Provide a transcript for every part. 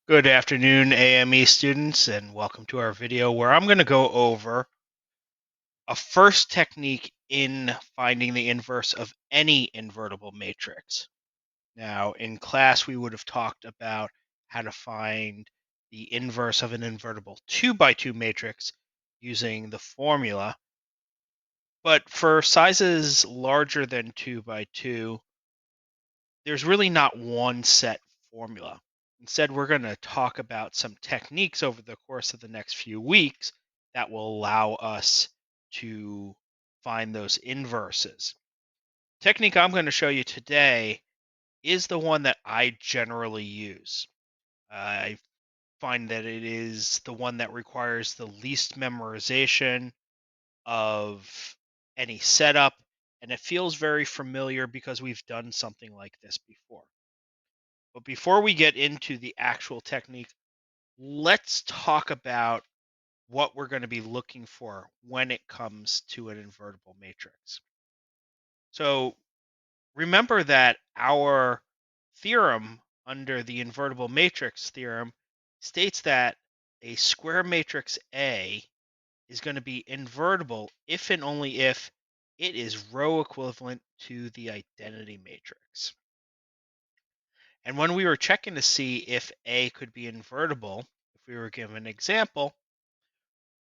Good afternoon, AME students, and welcome to our video where I'm going to go over a first technique in finding the inverse of any invertible matrix. Now, in class, we would have talked about how to find the inverse of an invertible 2 by 2 matrix using the formula. But for sizes larger than 2 by 2, there's really not one set formula. Instead, we're going to talk about some techniques over the course of the next few weeks that will allow us to find those inverses. Technique I'm going to show you today is the one that I generally use. I find that it is the one that requires the least memorization of any setup, and it feels very familiar because we've done something like this before. But before we get into the actual technique, let's talk about what we're going to be looking for when it comes to an invertible matrix. So remember that our theorem under the invertible matrix theorem states that a square matrix A is going to be invertible if and only if it is row equivalent to the identity matrix. And when we were checking to see if A could be invertible, if we were given an example,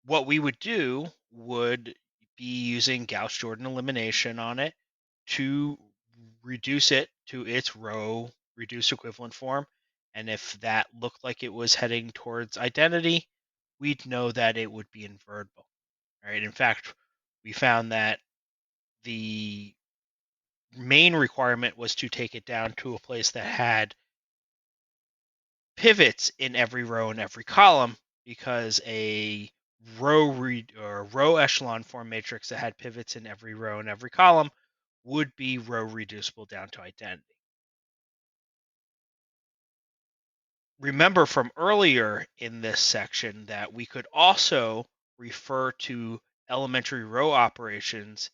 what we would do would be using Gauss-Jordan elimination on it to reduce it to its row reduced equivalent form. And if that looked like it was heading towards identity, we'd know that it would be invertible. All right. In fact, we found that the main requirement was to take it down to a place that had pivots in every row and every column, because a row echelon form matrix that had pivots in every row and every column would be row reducible down to identity. Remember from earlier in this section that we could also refer to elementary row operations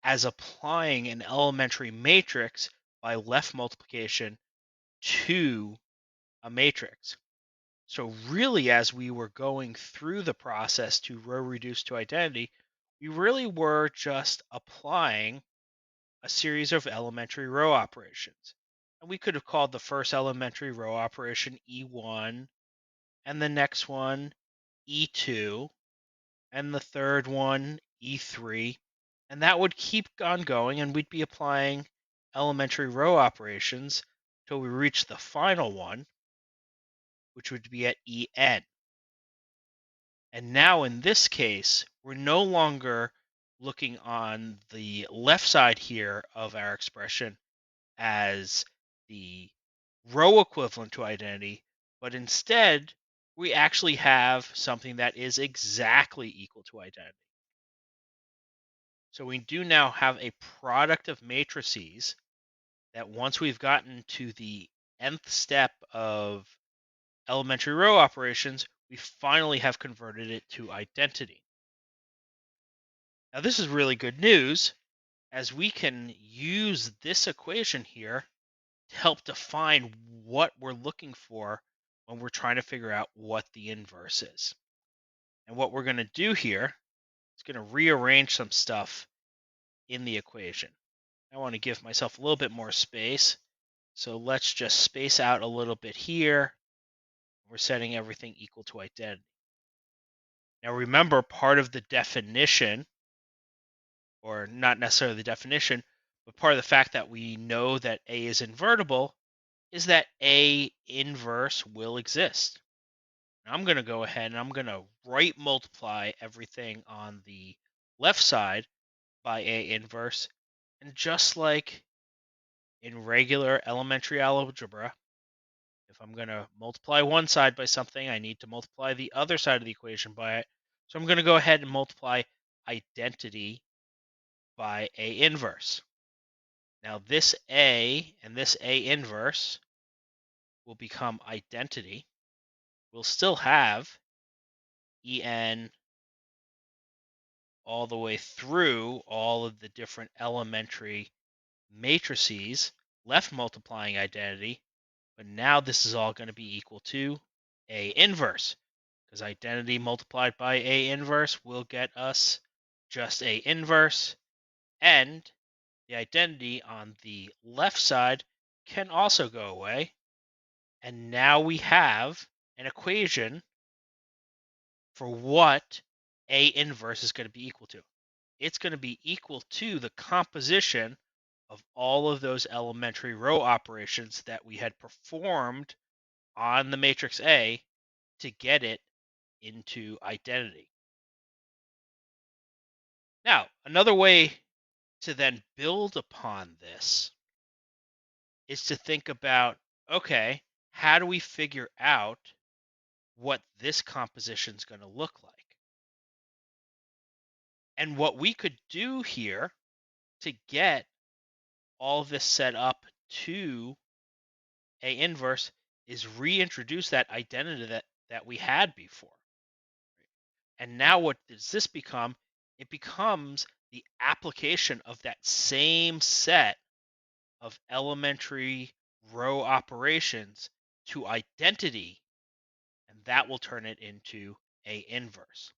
as applying an elementary matrix by left multiplication to a matrix. So really, as we were going through the process to row reduce to identity, we really were just applying a series of elementary row operations. And we could have called the first elementary row operation E1, and the next one E2, and the third one E3, and that would keep on going, and we'd be applying elementary row operations till we reach the final one, which would be at En. And now in this case, we're no longer looking on the left side here of our expression as the row equivalent to identity, but instead we actually have something that is exactly equal to identity. So we do now have a product of matrices that once we've gotten to the nth step of elementary row operations, we finally have converted it to identity. Now this is really good news, as we can use this equation here to help define what we're looking for when we're trying to figure out what the inverse is. And what we're going to do here is going to rearrange some stuff in the equation. I want to give myself a little bit more space. So let's just space out a little bit here. We're setting everything equal to identity. Now remember, part of the definition, or not necessarily the definition, but part of the fact that we know that A is invertible is that A inverse will exist. Now I'm going to go ahead and I'm going to right multiply everything on the left side by A inverse. And just like in regular elementary algebra, if I'm going to multiply one side by something, I need to multiply the other side of the equation by it. So I'm going to go ahead and multiply identity by A inverse. Now this A and this A inverse will become identity. We'll still have En all the way through all of the different elementary matrices left multiplying identity, but now this is all going to be equal to A inverse, because identity multiplied by A inverse will get us just A inverse, and the identity on the left side can also go away. And now we have an equation for what A inverse is going to be equal to. It's going to be equal to the composition of all of those elementary row operations that we had performed on the matrix A to get it into identity. Now, another way to then build upon this is to think about, okay, how do we figure out what this composition is going to look like? And what we could do here to get all of this set up to A inverse is reintroduce that identity that we had before. And now what does this become? It becomes the application of that same set of elementary row operations to identity, and that will turn it into A inverse.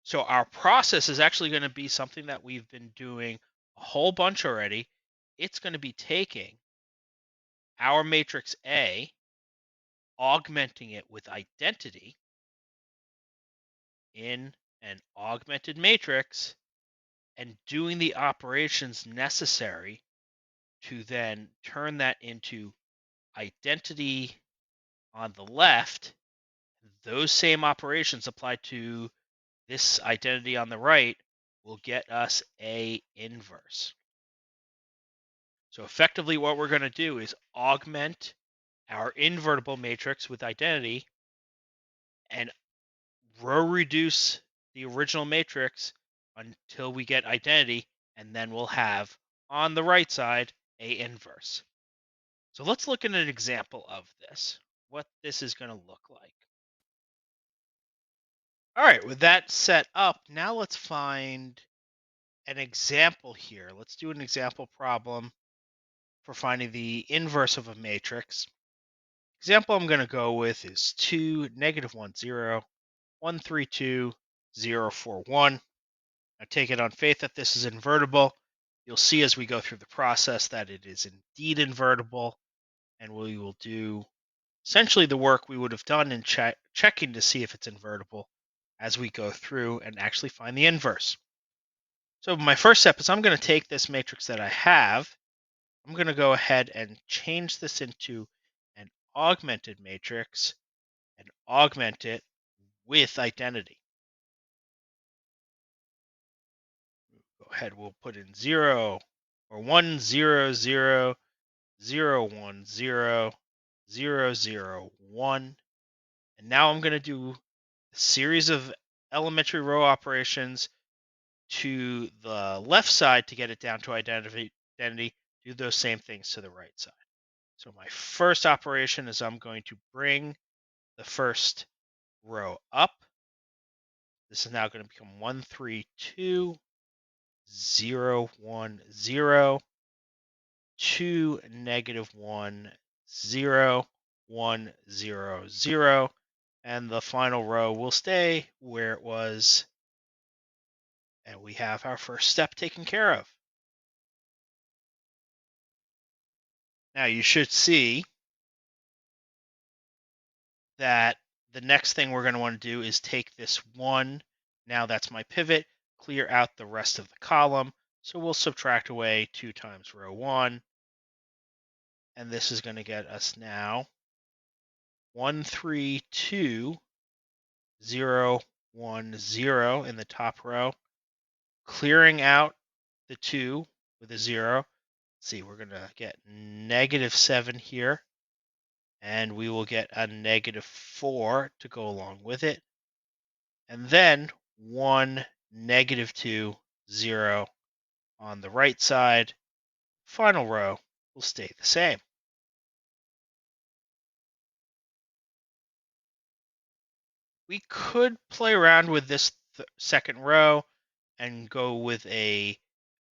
So our process is actually going to be something that we've been doing a whole bunch already. It's going to be taking our matrix A, augmenting it with identity in an augmented matrix, and doing the operations necessary to then turn that into identity on the left. Those same operations applied to this identity on the right will get us A inverse. So effectively what we're going to do is augment our invertible matrix with identity and row reduce the original matrix until we get identity, and then we'll have on the right side A inverse. So let's look at an example of this, what this is going to look like. All right, with that set up, now let's find an example here. Let's do an example problem for finding the inverse of a matrix. Example I'm going to go with is 2, -1, 0, 1, 3, 2, 0, 4, 1. I take it on faith that this is invertible. You'll see as we go through the process that it is indeed invertible, and we will do essentially the work we would have done in checking to see if it's invertible as we go through and actually find the inverse. So my first step is I'm going to take this matrix that I have. I'm going to go ahead and change this into an augmented matrix and augment it with identity. Go ahead, we'll put in 0 or 1, 0, 0, 0, 1, 0, 0, 0, 1. And now I'm going to do a series of elementary row operations to the left side to get it down to identity. Do those same things to the right side. So my first operation is I'm going to bring the first row up. This is now going to become 1, 3, 2, 0, 1, 0, 2, -1, 0, 1, 0, 0. And the final row will stay where it was. And we have our first step taken care of. Now you should see that the next thing we're going to want to do is take this 1. Now that's my pivot, clear out the rest of the column. So we'll subtract away 2 times row 1. And this is going to get us now 1, 3, 2, 0, 1, 0 in the top row, clearing out the 2 with a 0. Let's see, we're going to get -7 here, and we will get a -4 to go along with it. And then 1, -2, 0 on the right side. Final row will stay the same. We could play around with this second row and go with a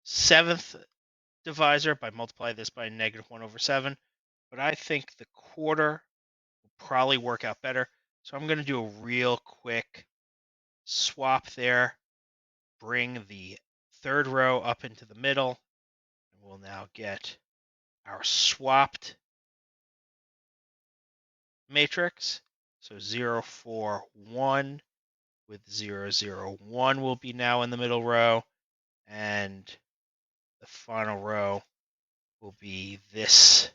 7th divisor by multiply this by -1/7, but I think the quarter will probably work out better. So I'm going to do a real quick swap there. Bring the third row up into the middle. And we'll now get our swapped matrix. So 0, 4, 1 with 0, 0, 1 will be now in the middle row. And the final row will be this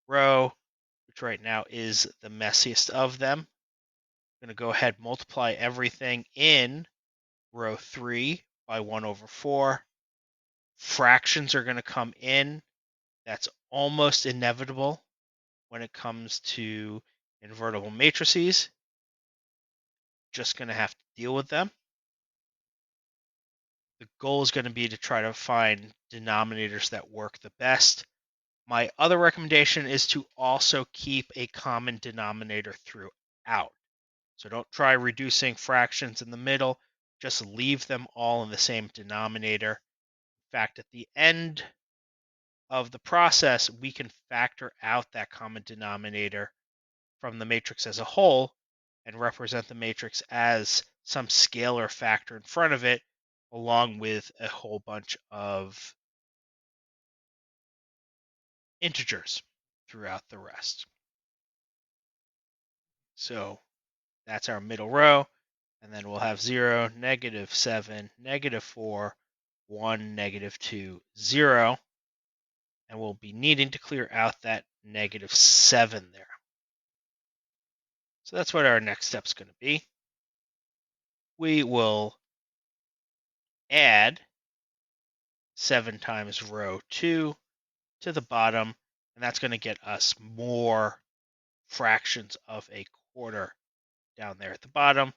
row, which right now is the messiest of them. I'm going to go ahead and multiply everything in row 3 by 1 over 4. Fractions are going to come in. That's almost inevitable when it comes to invertible matrices. Just going to have to deal with them. The goal is going to be to try to find denominators that work the best. My other recommendation is to also keep a common denominator throughout. So don't try reducing fractions in the middle. Just leave them all in the same denominator. In fact, at the end of the process, we can factor out that common denominator from the matrix as a whole and represent the matrix as some scalar factor in front of it, along with a whole bunch of integers throughout the rest. So that's our middle row. And then we'll have 0, -7, -4, 1, -2, 0. And we'll be needing to clear out that -7 there. So that's what our next step is going to be. We will add 7 times row 2 to the bottom, and that's going to get us more fractions of a quarter down there at the bottom.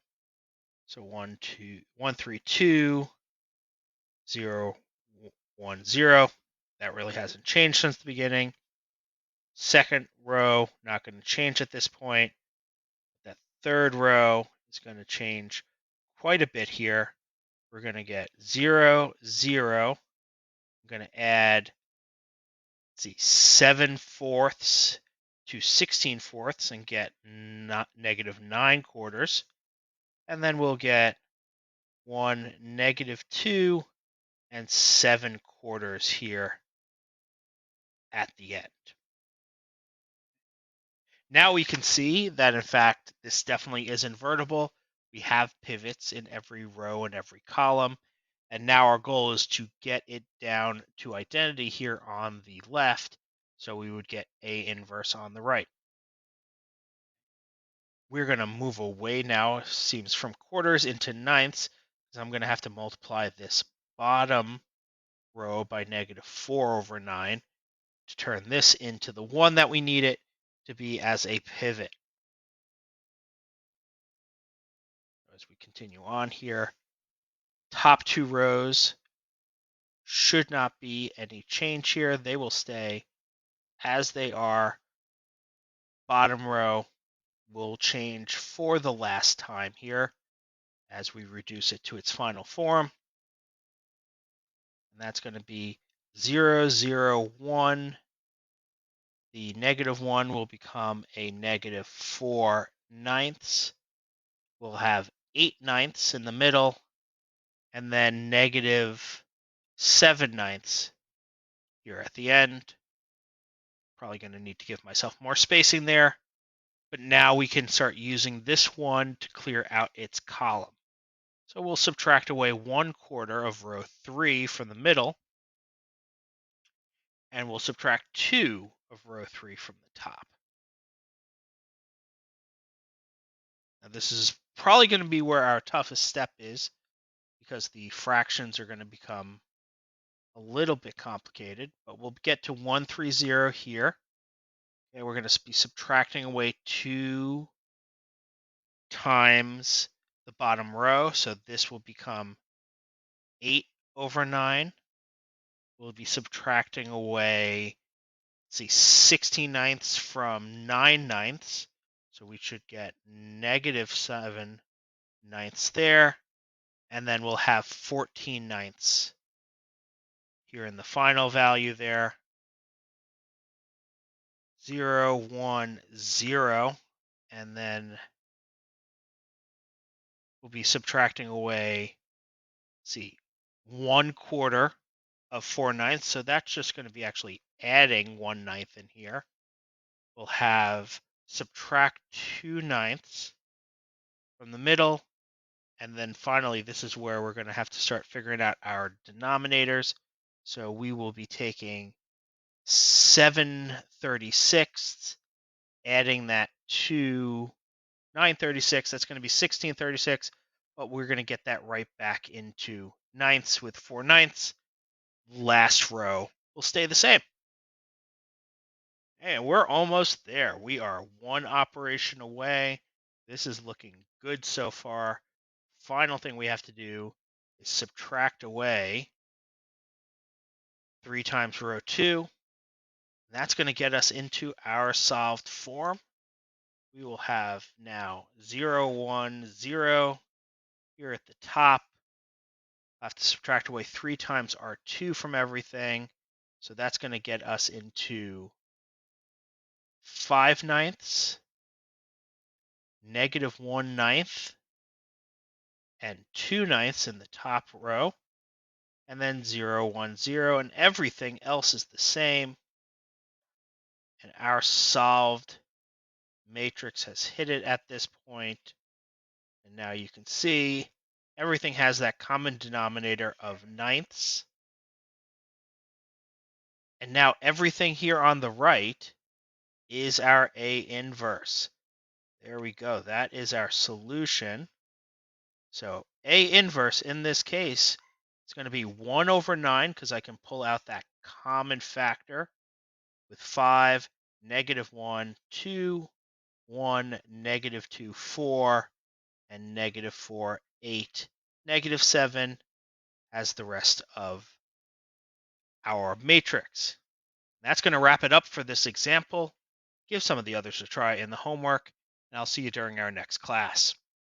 So 1, 2, 1, 3, 2, 0, 1, 0. That really hasn't changed since the beginning. Second row, not going to change at this point. That third row is going to change quite a bit here. We're going to get 0, 0. I'm going to add, let's see, 7/4 to 16/4 and get -9 quarters. And then we'll get 1, -2, and 7/4 here at the end. Now we can see that, in fact, this definitely is invertible. We have pivots in every row and every column. And now our goal is to get it down to identity here on the left. So we would get A inverse on the right. We're going to move away now, it seems, from quarters into ninths, because I'm going to have to multiply this bottom row by -4 over 9 to turn this into the one that we need it to be as a pivot. As we continue on here, top 2 rows should not be any change here. They will stay as they are. Bottom row will change for the last time here as we reduce it to its final form. And that's going to be 0, 0, 1. The -1 will become a -4/9. We'll have 8/9 in the middle, and then -7/9 here at the end. Probably going to need to give myself more spacing there. But now we can start using this one to clear out its column. So we'll subtract away 1/4 of row 3 from the middle, and we'll subtract 2 of row 3 from the top. Now this is probably going to be where our toughest step is, because the fractions are going to become a little bit complicated, but we'll get to 130 here. Okay, we're going to be subtracting away 2 times the bottom row, so this will become 8 over 9. We'll be subtracting away, let's see, 16/9 from 9/9. So we should get -7/9 there. And then we'll have 14/9 here in the final value there. 0, 1, 0. and then we'll be subtracting away, see, 1/4 of 4/9. So that's just going to be actually adding 1/9 in here. We'll have subtract 2/9 from the middle. And then finally, this is where we're going to have to start figuring out our denominators. So we will be taking 7/36, adding that to 9/36. That's going to be 16/36, but we're going to get that right back into ninths with 4/9. Last row will stay the same. And we're almost there. We are one operation away. This is looking good so far. Final thing we have to do is subtract away 3 times row 2. That's going to get us into our solved form. We will have now 0, 1, 0 here at the top. I have to subtract away 3 times R2 from everything. So that's going to get us into 5/9, negative 1/9, and 2/9 in the top row. And then 0, 1, 0, and everything else is the same. And our solved matrix has hit it at this point. And now you can see everything has that common denominator of ninths. And now everything here on the right is our A inverse. There we go. That is our solution. So A inverse in this case is going to be 1/9 because I can pull out that common factor with 5, negative 1, 2, 1, negative 2, 4, and negative 4, 8, negative 7 as the rest of our matrix. That's going to wrap it up for this example. Give some of the others a try in the homework, and I'll see you during our next class.